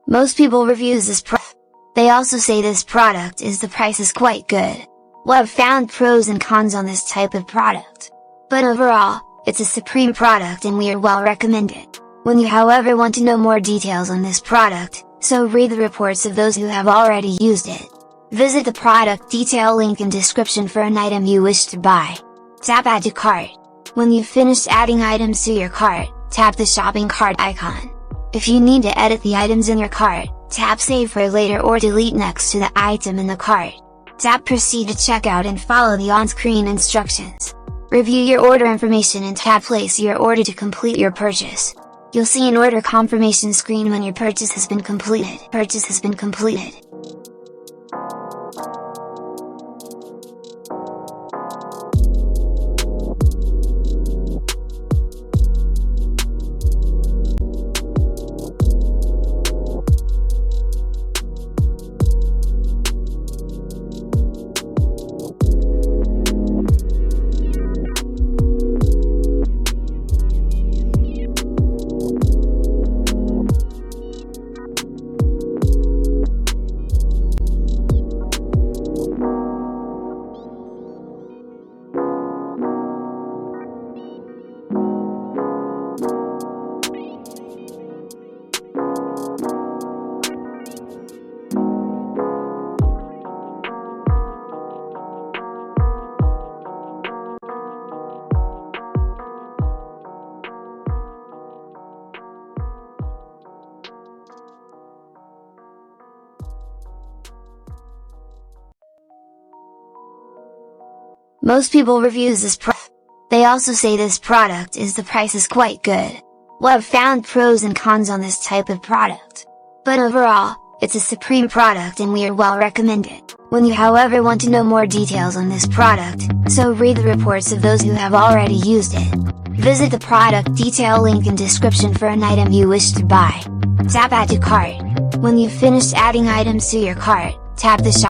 Most people reviews this product. They also say this product is the price is quite good. Well, I've found pros and cons on this type of product. But overall, it's a supreme product and we are well recommended. When you however want to know more details on this product, so read the reports of those who have already used it. Visit the product detail link in description for an item you wish to buy. Tap Add to Cart. When you've finished adding items to your cart, tap the shopping cart icon. If you need to edit the items in your cart, tap Save for later or delete next to the item in the cart. Tap Proceed to checkout and follow the on-screen instructions. Review your order information and tap Place your order to complete your purchase. You'll see an order confirmation screen when your purchase has been completed. Most people reviews this product. They also say this product is the price is quite good. Well, I've found pros and cons on this type of product. But overall, it's a supreme product and we are well recommended. When you however want to know more details on this product, so read the reports of those who have already used it. Visit the product detail link in description for an item you wish to buy. Tap Add to Cart. When you've finished adding items to your cart, tap the